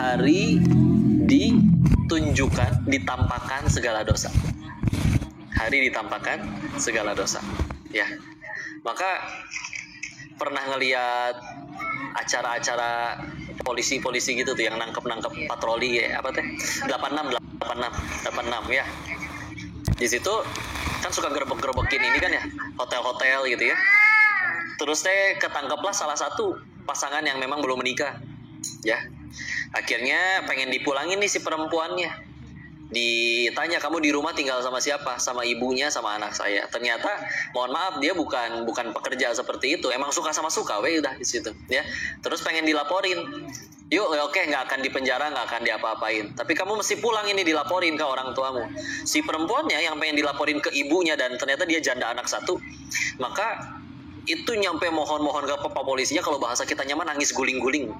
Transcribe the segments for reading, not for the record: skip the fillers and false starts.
Hari ditampakkan segala dosa. Hari ditampakkan segala dosa. Ya. Maka pernah ngelihat acara-acara polisi-polisi gitu tuh yang nangkep patroli apa teh? 86 ya. Di situ kan suka gerebek-gerebekin ini kan ya, hotel-hotel gitu ya. Terus ketangkeplah salah satu pasangan yang memang belum menikah. Ya. Akhirnya pengen dipulangin nih si perempuannya. Ditanya, kamu di rumah tinggal sama siapa? Sama ibunya, sama anak saya. Ternyata mohon maaf dia bukan pekerja seperti itu. Emang suka sama suka, udah di situ ya. Terus pengen dilaporin. Yuk, oke, nggak akan dipenjara, nggak akan diapa-apain. Tapi kamu mesti pulang ini dilaporin ke orang tuamu. Si perempuannya yang pengen dilaporin ke ibunya dan ternyata dia janda anak satu. Maka itu nyampe mohon-mohon ke Pak polisinya, kalau bahasa kita nyaman nangis guling-guling.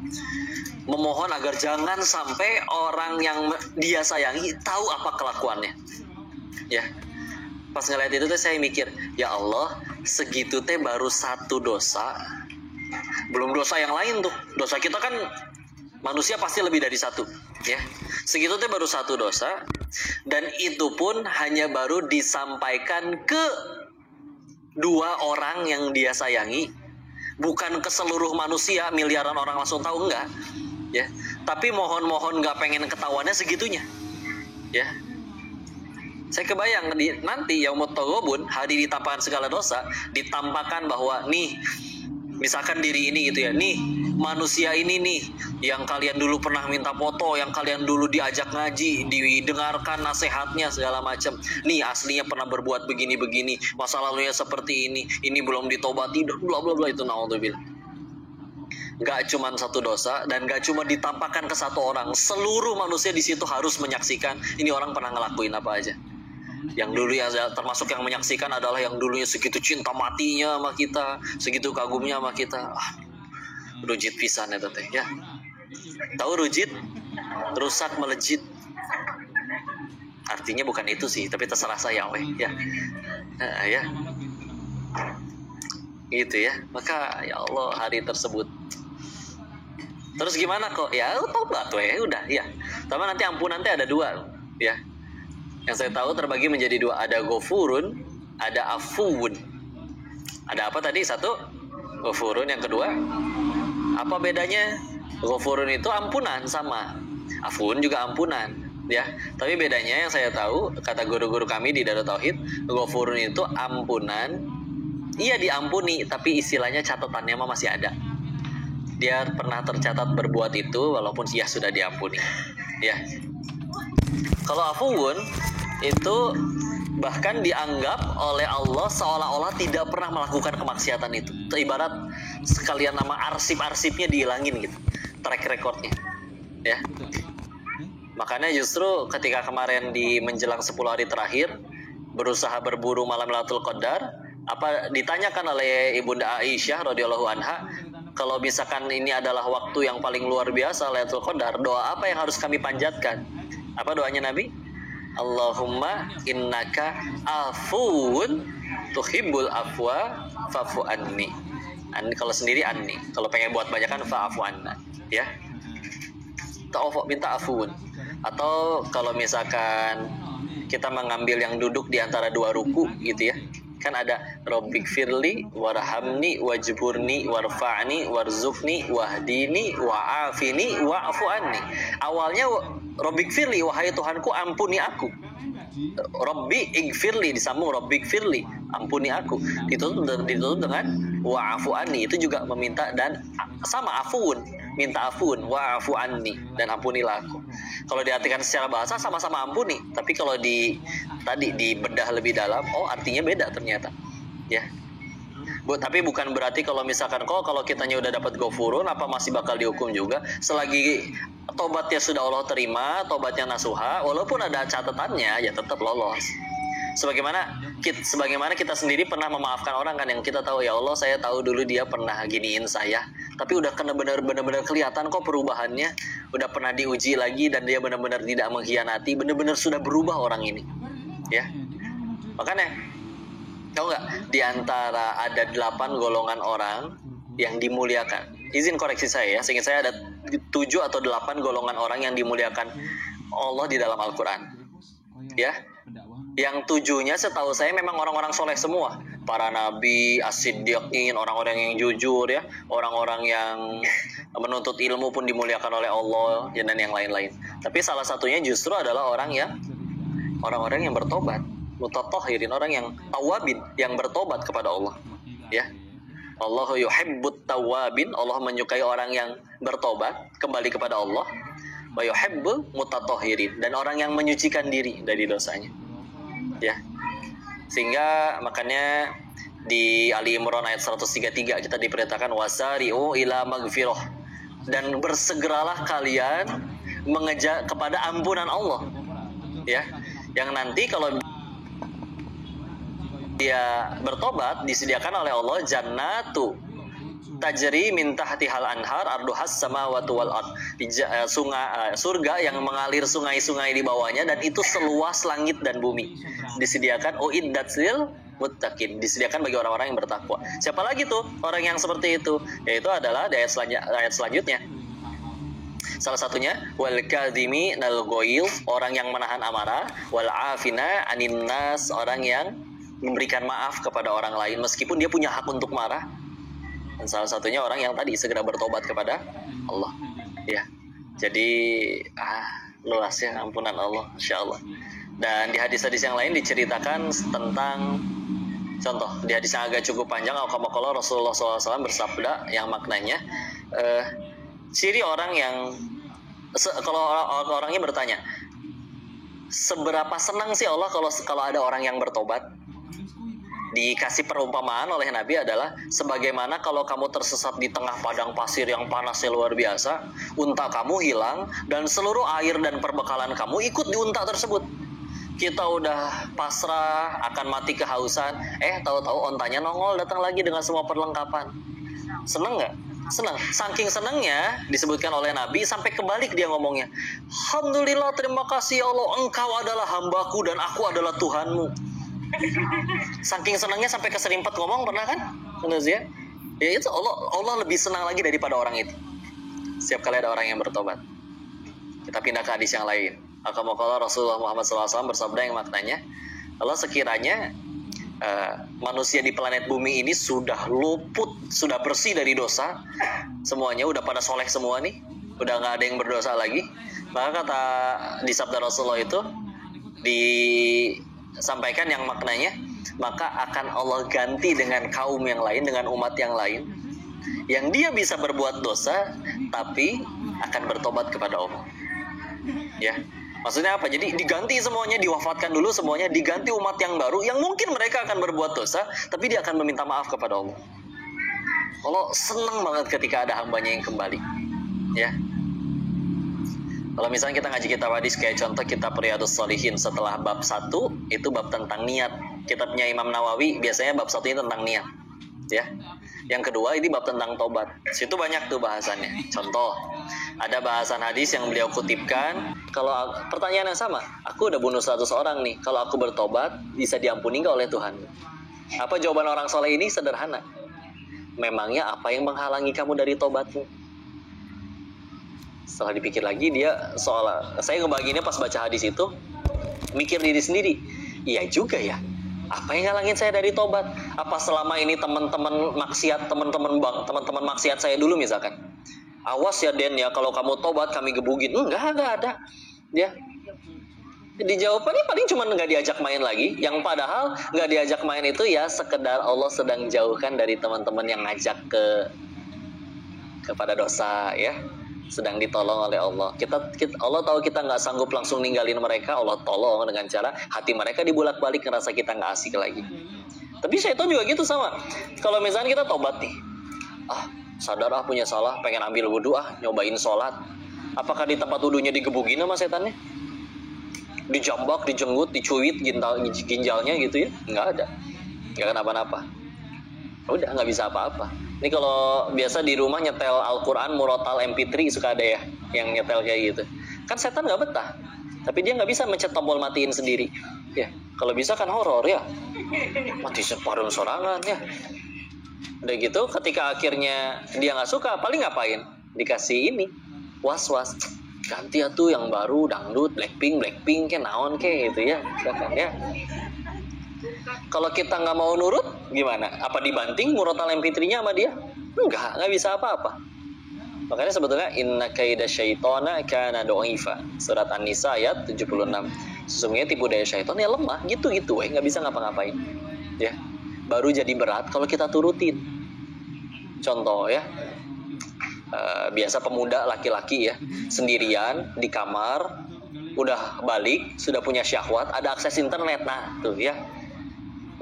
Memohon agar jangan sampai orang yang dia sayangi tahu apa kelakuannya. Ya. Pas ngeliat itu saya mikir, ya Allah, segitu baru satu dosa. Belum dosa yang lain tuh. Dosa kita kan manusia pasti lebih dari satu, ya. Segitu baru satu dosa, dan itu pun hanya baru disampaikan ke dua orang yang dia sayangi, bukan ke seluruh manusia, miliaran orang langsung tahu, enggak. Ya, tapi mohon-mohon nggak pengen ketahuannya segitunya, ya. Saya kebayang nanti yaumut taghabun, hari ditampakkan segala dosa, ditampakkan bahwa nih, misalkan diri ini gitu ya, nih manusia ini nih, yang kalian dulu pernah minta foto, yang kalian dulu diajak ngaji, didengarkan nasihatnya segala macam, nih aslinya pernah berbuat begini-begini, masa lalunya seperti ini belum ditobati, bla bla bla, itu naudzubillah. Gak cuma satu dosa dan gak cuma ditampakkan ke satu orang, seluruh manusia di situ harus menyaksikan ini orang pernah ngelakuin apa aja. Yang dulu ya, termasuk yang menyaksikan adalah yang dulunya segitu cinta matinya sama kita, segitu kagumnya sama kita. Rujit pisan itu teh ya. Tahu rujit? Rusak melejit. Artinya bukan itu sih, tapi terserah saya ya. Ya. Gitu ya. Maka ya Allah, hari tersebut. Terus gimana kok? Ya tobat udah ya. Tapi nanti ampunan ada dua ya. Yang saya tahu terbagi menjadi dua, ada ghafurun, ada afuun. Ada apa tadi? Satu ghafurun, yang kedua apa bedanya? Ghafurun itu ampunan sama, afuun juga ampunan ya. Tapi bedanya yang saya tahu, kata guru-guru kami di Darut Tauhid, ghafurun itu ampunan, iya diampuni, tapi istilahnya catatannya masih ada. Dia pernah tercatat berbuat itu walaupun dia sudah diampuni. Ya. Kalau afuun itu bahkan dianggap oleh Allah seolah-olah tidak pernah melakukan kemaksiatan itu. Itu ibarat sekalian nama arsip-arsipnya dihilangin gitu, track recordnya. Ya. Makanya justru ketika kemarin di menjelang 10 hari terakhir berusaha berburu malam Lailatul Qadar, apa ditanyakan oleh Ibunda Aisyah radhiyallahu anha, kalau misalkan ini adalah waktu yang paling luar biasa Lailatul Qadar, doa apa yang harus kami panjatkan? Apa doanya Nabi? Allahumma innaka afuun tuhibbul afwa fa'fu anni. Kalau sendiri anni, kalau pengen buat banyakan fa'fu anna, ya. Minta afuun. Atau kalau misalkan kita mengambil yang duduk di antara dua ruku gitu ya. Kan ada Rabbik firli warhamni wajburni warfa'ni warzuqni wahdini wa'afini wa'fu anni. Awalnya Rabbik firli, wahai Tuhanku ampuni aku. Rabbi igfirli disambung Rabbik firli, ampuni aku. Ditutup dengan wa'fu anni, itu juga meminta, dan sama afuun, minta afuun, wa'fu anni, dan ampunilah aku. Kalau diartikan secara bahasa sama-sama ampuni, tapi kalau tadi dibedah lebih dalam, artinya beda ternyata. Ya. Tapi bukan berarti kalau misalkan kalau kitanya udah dapat ghafurun, apa masih bakal dihukum juga? Selagi tobatnya sudah Allah terima, tobatnya nasuha, walaupun ada catatannya, ya tetap lolos. Sebagaimana kita sendiri pernah memaafkan orang kan, yang kita tahu, ya Allah saya tahu dulu dia pernah giniin saya, tapi udah kena benar-benar kelihatan kok perubahannya, udah pernah diuji lagi dan dia benar-benar tidak mengkhianati, benar-benar sudah berubah orang ini. Ya. Makanya tahu nggak, di antara ada 8 golongan orang yang dimuliakan, izin koreksi saya ya, seingat saya ada 7 atau 8 golongan orang yang dimuliakan Allah di dalam Al-Quran. Ya, yang 7-nya setahu saya memang orang-orang soleh semua, para nabi, as-siddiqin, orang-orang yang jujur ya, orang-orang yang menuntut ilmu pun dimuliakan oleh Allah dan yang lain-lain. Tapi salah satunya justru adalah orang-orang yang bertobat, mutatahhirin, orang yang tawabin, yang bertobat kepada Allah. Ya, Allahu yuhibbut tawabin, Allah menyukai orang yang bertobat kembali kepada Allah. Wa yuhibbul mutatahhirin, dan orang yang menyucikan diri dari dosanya. Ya, sehingga makanya di Ali Imran ayat 133 kita diperintahkan wasari'u ila magfirah, dan bersegeralah kalian mengejar kepada ampunan Allah. Ya, yang nanti kalau dia bertobat disediakan oleh Allah jannatu tajri min tahtihal anhar arduhas samawati wal ard, surga yang mengalir sungai-sungai di bawahnya dan itu seluas langit dan bumi. Disediakan uiddat lil muttaqin, disediakan bagi orang-orang yang bertakwa. Siapa lagi tuh orang yang seperti itu? Yaitu adalah di ayat selanjutnya. Salah satunya wal kadhimi nal ghail, orang yang menahan amarah, wal afina anin nas, orang yang memberikan maaf kepada orang lain meskipun dia punya hak untuk marah. Dan salah satunya orang yang tadi segera bertobat kepada Allah. Ya, jadi luasnya ampunan Allah, Insya Allah. Dan di hadis-hadis yang lain diceritakan tentang, contoh di hadis yang agak cukup panjang, kalau Rasulullah SAW bersabda yang maknanya ciri orang yang kalau orangnya bertanya, seberapa senang sih Allah kalau ada orang yang bertobat? Dikasih perumpamaan oleh Nabi adalah sebagaimana kalau kamu tersesat di tengah padang pasir yang panasnya luar biasa, unta kamu hilang dan seluruh air dan perbekalan kamu ikut di unta tersebut. Kita udah pasrah akan mati kehausan, tahu-tahu ontanya nongol datang lagi dengan semua perlengkapan. Seneng nggak? Senang. Saking senangnya disebutkan oleh Nabi sampai kebalik dia ngomongnya. Alhamdulillah, terima kasih ya Allah, Engkau adalah hambaku dan aku adalah Tuhanmu. Saking senangnya sampai keserimpet ngomong, pernah kan? Ya itu Allah lebih senang lagi daripada orang itu. Setiap kali ada orang yang bertobat. Kita pindah ke hadis yang lain. Akamaqala Rasulullah Muhammad SAW bersabda yang maknanya, Allah sekiranya manusia di planet bumi ini sudah luput, sudah bersih dari dosa, semuanya udah pada soleh semua nih, udah nggak ada yang berdosa lagi, maka kata di sabda Rasulullah itu disampaikan yang maknanya, maka akan Allah ganti dengan kaum yang lain, dengan umat yang lain, yang dia bisa berbuat dosa tapi akan bertobat kepada Allah. Ya, maksudnya apa? Jadi diganti semuanya, diwafatkan dulu semuanya, diganti umat yang baru yang mungkin mereka akan berbuat dosa tapi dia akan meminta maaf kepada Allah. Allah senang banget ketika ada hambanya yang kembali. Ya, kalau misalnya kita ngaji kitab hadis, kayak contoh kitab Riyadhus Shalihin, setelah bab 1 itu bab tentang niat. Kitabnya Imam Nawawi biasanya bab 1 ini tentang niat. Ya, yang kedua ini bab tentang tobat. Situ banyak tuh bahasannya. Contoh, ada bahasan hadis yang beliau kutipkan, kalau pertanyaan yang sama, aku udah bunuh 100 orang nih, kalau aku bertobat bisa diampuni nggak oleh Tuhan? Apa jawaban orang soleh ini? Sederhana. Memangnya apa yang menghalangi kamu dari tobatmu? Setelah dipikir lagi, dia saya ngebaginya pas baca hadis itu, mikir diri sendiri, iya juga ya, apa yang ngalangin saya dari tobat? Apa selama ini teman-teman maksiat saya dulu misalkan, awas ya Den ya, kalau kamu tobat kami gebugin. Enggak ada. Ya, dijawabnya paling cuma nggak diajak main lagi. Yang padahal nggak diajak main itu ya sekedar Allah sedang jauhkan dari teman-teman yang ngajak kepada dosa, ya, sedang ditolong oleh Allah. Allah tahu kita nggak sanggup langsung ninggalin mereka, Allah tolong dengan cara hati mereka dibulak-balik ngerasa kita nggak asik lagi. Tapi syaitan juga gitu sama. Kalau misalnya kita tobat nih, sadar punya salah, pengen ambil wudhu, nyobain sholat. Apakah di tempat wudhunya digebugin sama setannya? Dijambak, dijenggut, dicuit ginjalnya gitu ya? Nggak ada. Nggak kenapa-napa. Udah nggak bisa apa-apa. Ini kalau biasa di rumah nyetel Al-Quran murotal MP3 suka ada ya yang nyetel kayak gitu. Kan setan nggak betah, tapi dia nggak bisa mencet tombol matiin sendiri. Ya, kalau bisa kan horor ya, mati separuh sorangan ya. Udah gitu ketika akhirnya dia nggak suka, paling ngapain? Dikasih ini was-was, ganti tuh yang baru dangdut, Blackpink kayak naon kayak gitu ya, kan ya. Kalau kita nggak mau nurut gimana? Apa dibanting murotal MP3-nya sama dia? Nggak bisa apa-apa. Makanya sebetulnya inna kaida syaitona kana dha'ifa. Surat An-Nisa ayat 76. Sesungguhnya tipu daya syaitan ya lemah, gitu-gitu nggak bisa ngapa-ngapain. Ya. Baru jadi berat kalau kita turutin. Contoh ya. Biasa pemuda laki-laki ya, sendirian di kamar, udah balik, sudah punya syahwat, ada akses internet. Nah, tuh ya.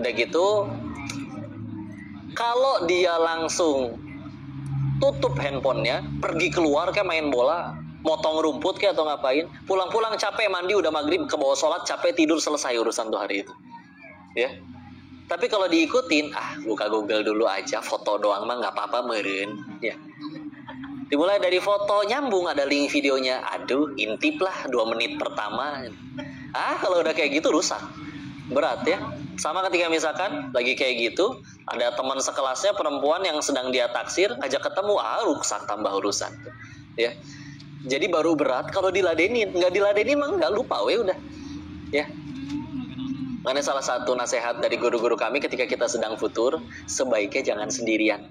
Udah gitu kalau dia langsung tutup handphonenya, pergi keluar kayak main bola, motong rumput kayak atau ngapain, pulang-pulang capek, mandi udah maghrib, ke bawah sholat, capek, tidur, selesai urusan tuh hari itu. Ya. Tapi kalau diikutin, buka Google dulu aja, foto doang mah nggak apa-apa meren. Ya. Dimulai dari foto, nyambung ada link videonya, aduh intip lah 2 menit pertama. Kalau udah kayak gitu rusak, berat ya. Sama ketika misalkan lagi kayak gitu, ada teman sekelasnya perempuan yang sedang dia taksir, ngajak ketemu, rusak tambah urusan. Ya. Jadi baru berat kalau diladenin, nggak diladenin mah nggak, lupa udah. Ya. Makanya salah satu nasihat dari guru-guru kami ketika kita sedang futur, sebaiknya jangan sendirian.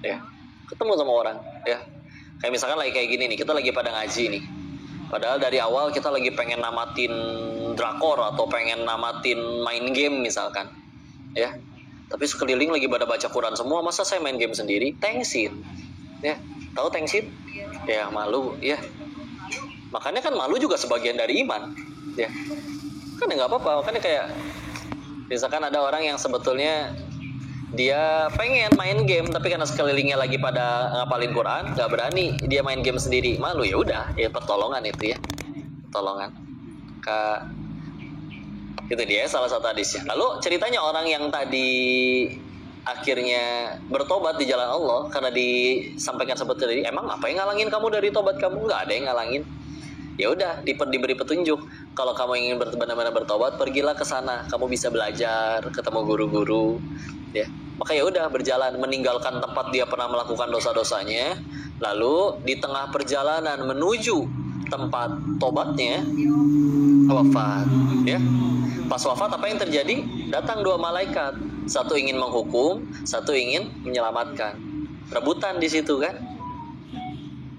Ya. Ketemu sama orang, ya. Kayak misalkan lagi kayak gini nih, kita lagi pada ngaji nih. Padahal dari awal kita lagi pengen namatin drakor atau pengen namatin main game misalkan, ya. Tapi sekeliling lagi pada baca Quran semua, masa saya main game sendiri? Tengsin, ya. Tahu tengsin? Ya malu, ya. Makanya kan malu juga sebagian dari iman, ya. Kan ya nggak apa-apa. Makanya kayak misalkan ada orang yang sebetulnya dia pengen main game, tapi karena sekelilingnya lagi pada ngapalin Quran, nggak berani dia main game sendiri, malu, ya udah, ya pertolongan itu ya, pertolongan. Itu dia salah satu hadisnya. Lalu ceritanya orang yang tadi akhirnya bertobat di jalan Allah karena disampaikan seperti tadi, emang apa yang ngalangin kamu dari tobat kamu? Nggak ada yang ngalangin. Ya udah, diberi petunjuk. Kalau kamu ingin benar-benar bertobat, pergilah ke sana. Kamu bisa belajar, ketemu guru-guru, ya. Maka ya udah berjalan, meninggalkan tempat dia pernah melakukan dosa-dosanya, lalu di tengah perjalanan menuju tempat tobatnya wafat, ya. Pas wafat apa yang terjadi? Datang 2 malaikat, satu ingin menghukum, satu ingin menyelamatkan. Rebutan di situ kan.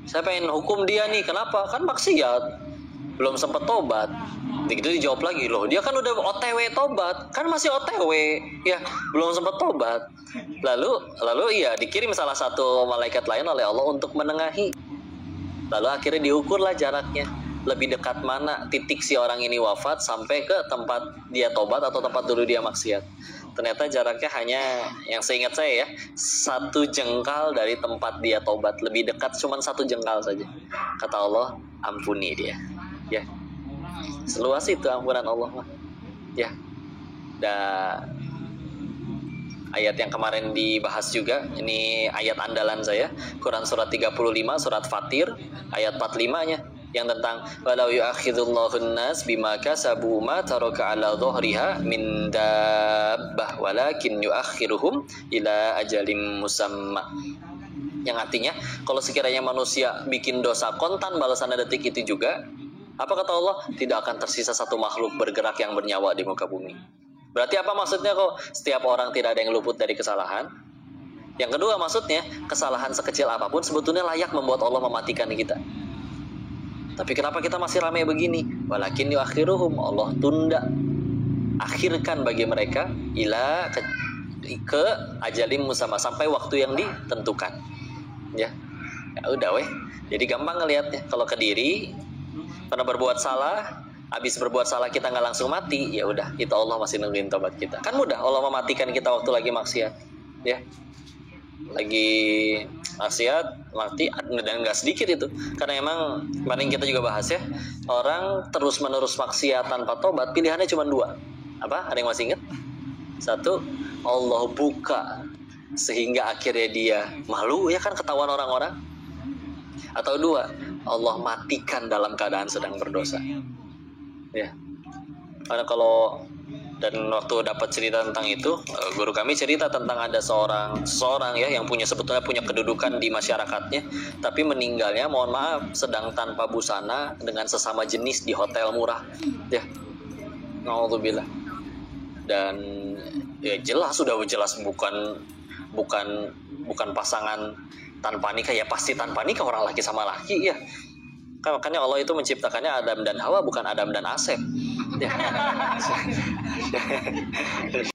Saya pengen hukum dia nih, kenapa? Kan maksiat, belum sempat tobat. Begitu dijawab lagi, loh dia kan udah OTW tobat, kan masih OTW, ya belum sempat tobat. Lalu iya dikirim salah satu malaikat lain oleh Allah untuk menengahi. Lalu akhirnya diukurlah jaraknya, lebih dekat mana titik si orang ini wafat sampai ke tempat dia tobat atau tempat dulu dia maksiat. Ternyata jaraknya hanya, yang seingat saya ya, 1 jengkal dari tempat dia tobat. Lebih dekat cuman 1 jengkal saja. Kata Allah, ampuni dia, ya. Seluas itu ampunan Allah mah, ya. Dan ayat yang kemarin dibahas juga, ini ayat andalan saya, Quran surat 35, surat Fatir, ayat 45-nya, yang tentang walau yu'akhidhullahun nas bima kasabu ma taraka ala dhuhriha min dabbah walakin yu'akhiruhum ila ajalim musamma. Yang artinya, kalau sekiranya manusia bikin dosa kontan balasannya detik itu juga, apa kata Allah? Tidak akan tersisa satu makhluk bergerak yang bernyawa di muka bumi. Berarti apa maksudnya kok? Setiap orang tidak ada yang luput dari kesalahan. Yang kedua maksudnya, kesalahan sekecil apapun sebetulnya layak membuat Allah mematikan kita. Tapi kenapa kita masih ramai begini? Walakin yuakhiruhum, Allah tunda, akhirkan bagi mereka ila ke ajalim musamma, sampai waktu yang ditentukan. Ya udah weh. Jadi gampang ngelihatnya. Kalau ke diri, pernah berbuat salah, habis berbuat salah kita nggak langsung mati, ya udah, kita Allah masih nungguin tobat kita. Kan mudah Allah mematikan kita waktu lagi maksiat, ya. Lagi maksiat mati, dan nggak sedikit itu, karena emang kemarin kita juga bahas ya, orang terus menerus maksiat tanpa tobat, pilihannya cuma 2. Apa? Ada yang masih ingat? 1, Allah buka sehingga akhirnya dia malu, ya kan, ketahuan orang-orang. Atau 2, Allah matikan dalam keadaan sedang berdosa, ya. Karena kalau Dan waktu dapat cerita tentang itu, guru kami cerita tentang ada seorang ya yang sebetulnya punya kedudukan di masyarakatnya, tapi meninggalnya mohon maaf sedang tanpa busana dengan sesama jenis di hotel murah. Ya, naudzubillah. Dan ya jelas bukan pasangan tanpa nikah, ya pasti tanpa nikah orang laki sama laki ya. Kan makanya Allah itu menciptakannya Adam dan Hawa, bukan Adam dan Asep. Ya.